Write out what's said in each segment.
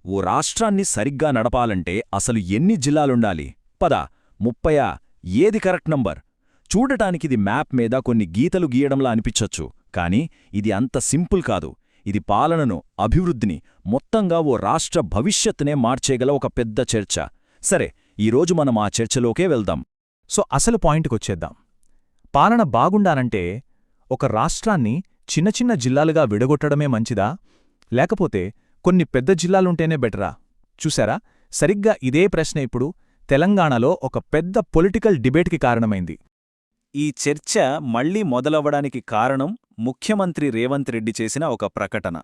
ఓ రాష్ట్రాన్ని సరిగ్గా నడపాలంటే అసలు ఎన్ని జిల్లాలుండాలి? 10, 30? ఏది కరెక్ట్ నంబర్? చూడటానికిది మ్యాప్ మీద కొన్ని గీతలు గీయడంలా అనిపించొచ్చు, కానీ ఇది అంత సింపుల్ కాదు. ఇది పాలనను, అభివృద్ధిని, మొత్తంగా ఓ రాష్ట్ర భవిష్యత్తునే మార్చేగల ఒక పెద్ద చర్చ. సరే, ఈరోజు మనం ఆ చర్చలోకే వెళ్దాం. అసలు పాయింట్కొచ్చేద్దాం. పాలన బాగుండాలంటే ఒక రాష్ట్రాన్ని చిన్న చిన్న జిల్లాలుగా విడగొట్టడమే మంచిదా, లేకపోతే కొన్ని పెద్ద జిల్లాలుంటేనే బెటరా? చూశారా, సరిగ్గా ఇదే ప్రశ్న ఇప్పుడు తెలంగాణలో ఒక పెద్ద పొలిటికల్ డిబేట్కి కారణమైంది. ఈ చర్చ మళ్లీ మొదలవ్వడానికి కారణం ముఖ్యమంత్రి రేవంత్ రెడ్డి చేసిన ఒక ప్రకటన.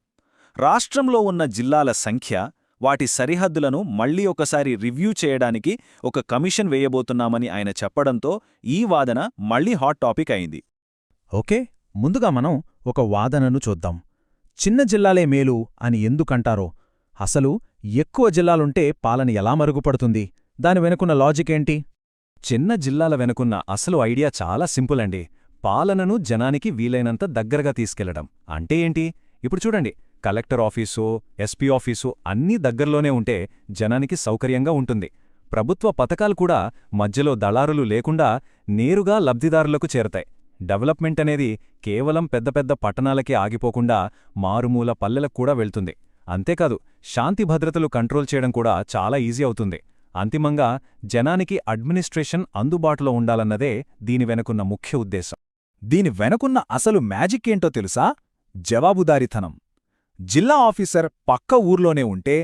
రాష్ట్రంలో ఉన్న జిల్లాల సంఖ్య, వాటి సరిహద్దులను మళ్లీ ఒకసారి రివ్యూ చేయడానికి ఒక కమిషన్ వేయబోతున్నామని ఆయన చెప్పడంతో ఈ వాదన మళ్లీ హాట్ టాపిక్ అయింది. ఓకే, ముందుగా మనం ఒక వాదనను చూద్దాం. చిన్న జిల్లాలే మేలు అని ఎందుకంటారో, అసలు ఎక్కువ జిల్లాలుంటే పాలన ఎలా మరుగుపడుతుంది, దాని వెనుకున్న లాజికేంటి? చిన్న జిల్లాల వెనుకున్న అసలు ఐడియా చాలా సింపుల్ అండి. పాలనను జనానికి వీలైనంత దగ్గరగా తీసుకెళ్లడం. అంటే ఏంటి? ఇప్పుడు చూడండి, కలెక్టర్ ఆఫీసో, ఎస్పీ ఆఫీసో అన్నీ దగ్గరలోనే ఉంటే జనానికి సౌకర్యంగా ఉంటుంది. ప్రభుత్వ పథకాలు కూడా మధ్యలో దళారులు లేకుండా నేరుగా లబ్ధిదారులకు చేరతాయి. డెవలప్మెంట్ అనేది కేవలం పెద్ద పెద్ద పట్టణాలకే ఆగిపోకుండా మారుమూల పల్లెలకు కూడా వెళ్తుంది. అంతేకాదు, శాంతి భద్రతలు కంట్రోల్ చేయడం కూడా చాలా ఈజీ అవుతుంది. అంతిమంగా జనానికి అడ్మినిస్ట్రేషన్ అందుబాటులో ఉండాలన్నదే దీని వెనుకున్న ముఖ్య ఉద్దేశం. దీని వెనుకున్న అసలు మ్యాజిక్ ఏంటో తెలుసా? జవాబుదారీతనం. జిల్లా ఆఫీసర్ పక్క ఊర్లోనే ఉంటే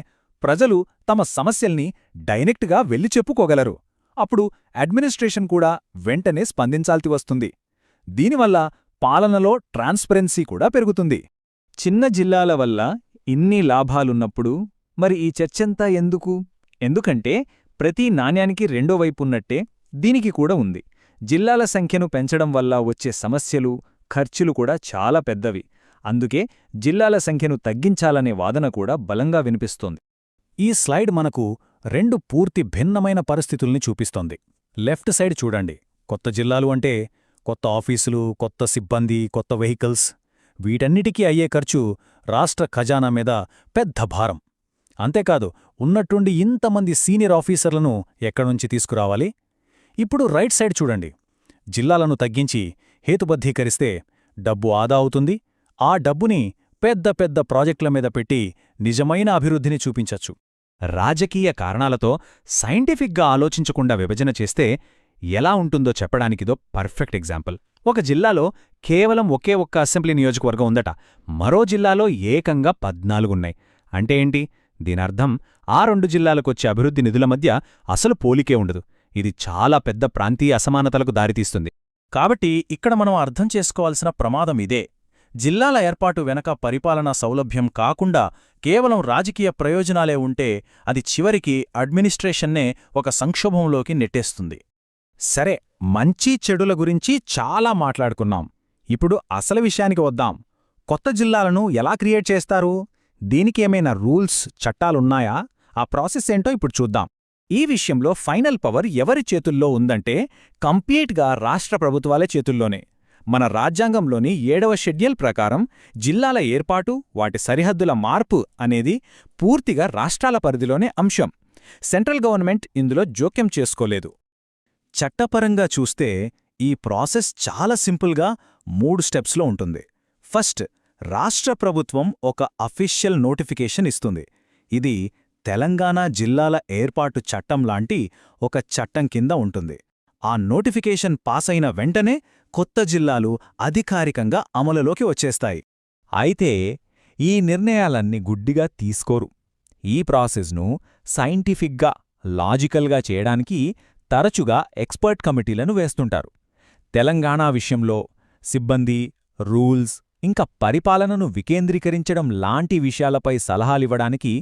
ప్రజలు తమ సమస్యల్ని డైరెక్ట్గా వెళ్ళి చెప్పుకోగలరు. అప్పుడు అడ్మినిస్ట్రేషన్ కూడా వెంటనే స్పందించాల్సి వస్తుంది. దీనివల్ల పాలనలో ట్రాన్స్పరెన్సీ కూడా పెరుగుతుంది. చిన్న జిల్లాల వల్ల ఇన్ని లాభాలున్నప్పుడు మరి ఈ చర్చంతా ఎందుకు? ఎందుకంటే ప్రతి నాణ్యానికి రెండో వైపున్నట్టే దీనికి కూడా ఉంది. జిల్లాల సంఖ్యను పెంచడం వల్ల వచ్చే సమస్యలు, ఖర్చులు కూడా చాలా పెద్దవి. అందుకే జిల్లాల సంఖ్యను తగ్గించాలనే వాదన కూడా బలంగా వినిపిస్తోంది. ఈ స్లైడ్ మనకు రెండు పూర్తి భిన్నమైన పరిస్థితుల్ని చూపిస్తోంది. లెఫ్ట్ సైడ్ చూడండి, కొత్త జిల్లాలు అంటే కొత్త ఆఫీసులు, కొత్త సిబ్బంది, కొత్త వెహికల్స్. వీటన్నిటికీ అయ్యే ఖర్చు రాష్ట్ర ఖజానా మీద పెద్ద భారం. అంతేకాదు, ఉన్నట్టుండి ఇంతమంది సీనియర్ ఆఫీసర్లను ఎక్కడ్నుంచి తీసుకురావాలి? ఇప్పుడు రైట్ సైడ్ చూడండి, జిల్లాలను తగ్గించి హేతుబద్ధీకరిస్తే డబ్బు ఆదా అవుతుంది. ఆ డబ్బుని పెద్ద పెద్ద ప్రాజెక్టుల మీద పెట్టి నిజమైన అభివృద్ధిని చూపించచ్చు. రాజకీయ కారణాలతో సైంటిఫిక్గా ఆలోచించకుండా విభజన చేస్తే ఎలా ఉంటుందో చెప్పడానికిదో పర్ఫెక్ట్ ఎగ్జాంపుల్. ఒక జిల్లాలో కేవలం ఒకే ఒక్క అసెంబ్లీ నియోజకవర్గం ఉందట, మరో జిల్లాలో ఏకంగా 14 ఉన్నాయి. అంటే ఏంటి? దీనర్థం ఆ 2 జిల్లాలకొచ్చే అభివృద్ధి నిధుల మధ్య అసలు పోలికే ఉండదు. ఇది చాలా పెద్ద ప్రాంతీయ అసమానతలకు దారితీస్తుంది. కాబట్టి ఇక్కడ మనం అర్థం చేసుకోవాల్సిన ప్రమాదం ఇదే. జిల్లాల ఏర్పాటు వెనక పరిపాలనా సౌలభ్యం కాకుండా కేవలం రాజకీయ ప్రయోజనాలే ఉంటే అది చివరికి అడ్మినిస్ట్రేషన్నే ఒక సంక్షోభంలోకి నెట్టేస్తుంది. సరే, మంచి చెడుల గురించి చాలా మాట్లాడుకున్నాం. ఇప్పుడు అసలు విషయానికి వద్దాం. కొత్త జిల్లాలను ఎలా క్రియేట్ చేస్తారు? దీనికేమైనా రూల్స్, చట్టాలున్నాయా? ఆ ప్రాసెస్ ఏంటో ఇప్పుడు చూద్దాం. ఈ విషయంలో ఫైనల్ పవర్ ఎవరి చేతుల్లో ఉందంటే కంప్లీట్గా రాష్ట్ర ప్రభుత్వాలే చేతుల్లోనే. మన రాజ్యాంగంలోని 7వ షెడ్యూల్ ప్రకారం జిల్లాల ఏర్పాటు, వాటి సరిహద్దుల మార్పు అనేది పూర్తిగా రాష్ట్రాల పరిధిలోనే అంశం. సెంట్రల్ గవర్నమెంట్ ఇందులో జోక్యం చేసుకోలేదు. చట్టపరంగా చూస్తే ఈ ప్రాసెస్ చాలా సింపుల్గా 3 స్టెప్స్లో ఉంటుంది. ఫస్ట్, రాష్ట్ర ప్రభుత్వం ఒక అఫీషియల్ నోటిఫికేషన్ ఇస్తుంది. ఇది తెలంగాణ జిల్లాల ఏర్పాటు చట్టం లాంటి ఒక చట్టం కింద ఉంటుంది. ఆ నోటిఫికేషన్ పాస్ అయిన వెంటనే కొత్త జిల్లాలు అధికారికంగా అమలులోకి వచ్చేస్తాయి. అయితే ఈ నిర్ణయాలన్నీ గుడ్డిగా తీసుకోరు. ఈ ప్రాసెస్ను సైంటిఫిక్గా, లాజికల్గా చేయడానికి తరచుగా ఎక్స్పర్ట్ కమిటీలను వేస్తుంటారు. తెలంగాణ విషయంలో సిబ్బంది, రూల్స్, ఇంకా పరిపాలనను వికేంద్రీకరించడం లాంటి విషయాలపై సలహాలివ్వడానికి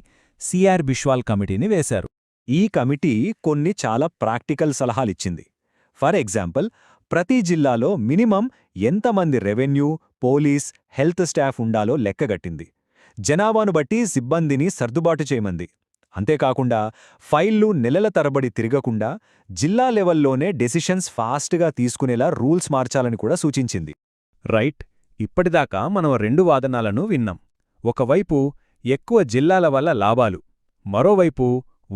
సిఆర్ బిశ్వాల్ కమిటీని వేశారు. ఈ కమిటీ కొన్ని చాలా ప్రాక్టికల్ సలహాలిచ్చింది. ఫర్ ఎగ్జాంపుల్, ప్రతి జిల్లాలో మినిమం ఎంతమంది రెవెన్యూ, పోలీస్, హెల్త్ స్టాఫ్ ఉండాలో లెక్కగట్టింది. జనాభాను బట్టి సిబ్బందిని సర్దుబాటు చేయమంది. అంతేకాకుండా ఫైళ్లు నెలల తరబడి తిరగకుండా జిల్లా లెవెల్లోనే డెసిషన్స్ ఫాస్ట్గా తీసుకునేలా రూల్స్ మార్చాలని కూడా సూచించింది. రైట్, ఇప్పటిదాకా మనం 2 వాదనలను విన్నాం. ఒకవైపు ఎక్కువ జిల్లాల వల్ల లాభాలు, మరోవైపు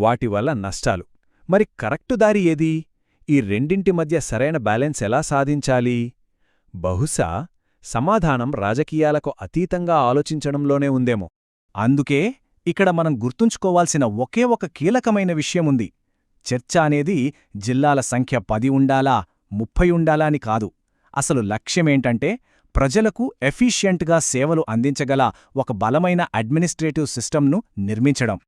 వాటి వల్ల నష్టాలు. మరి కరెక్టు దారి ఏది? ఈ రెండింటి మధ్య సరైన బ్యాలెన్స్ ఎలా సాధించాలి? బహుశా సమాధానం రాజకీయాలకు అతీతంగా ఆలోచించడంలోనే ఉందేమో. అందుకే ఇక్కడ మనం గుర్తుంచుకోవాల్సిన ఒకే ఒక కీలకమైన విషయముంది. చర్చ అనేది జిల్లాల సంఖ్య 10 ఉండాలా 30 ఉండాలా అని కాదు. అసలు లక్ష్యమేంటంటే ప్రజలకు ఎఫిషియెంట్గా సేవలు అందించగల ఒక బలమైన అడ్మినిస్ట్రేటివ్ సిస్టమ్ను నిర్మించడం.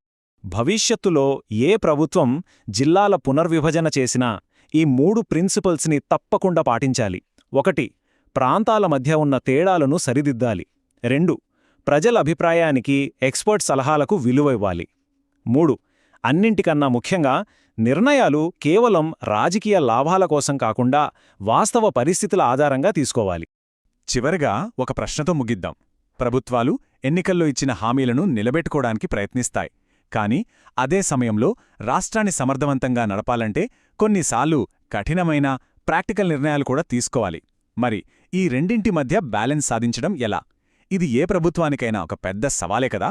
భవిష్యత్తులో ఏ ప్రభుత్వం జిల్లాల పునర్విభజన చేసినా ఈ 3 ప్రిన్సిపల్స్ని తప్పకుండా పాటించాలి. 1. ప్రాంతాల మధ్య ఉన్న తేడాలను సరిదిద్దాలి. 2. ప్రజల అభిప్రాయానికి ఎక్స్పర్ట్ సలహాలకు విలువ ఇవ్వాలి. 3. అన్నింటికన్నా ముఖ్యంగా నిర్ణయాలు కేవలం రాజకీయ లాభాల కోసం కాకుండా వాస్తవ పరిస్థితుల ఆధారంగా తీసుకోవాలి. చివరగా ఒక ప్రశ్నతో ముగిద్దాం. ప్రభుత్వాలు ఎన్నికల్లో ఇచ్చిన హామీలను నిలబెట్టుకోవడానికి ప్రయత్నిస్తాయి. కాని అదే సమయంలో రాష్ట్రాన్ని సమర్థవంతంగా నడపాలంటే కొన్నిసార్లు కఠినమైన ప్రాక్టికల్ నిర్ణయాలు కూడా తీసుకోవాలి. మరి ఈ రెండింటి మధ్య బ్యాలెన్స్ సాధించడం ఎలా? ఇది ఏ ప్రభుత్వానికైనా ఒక పెద్ద సవాలే కదా.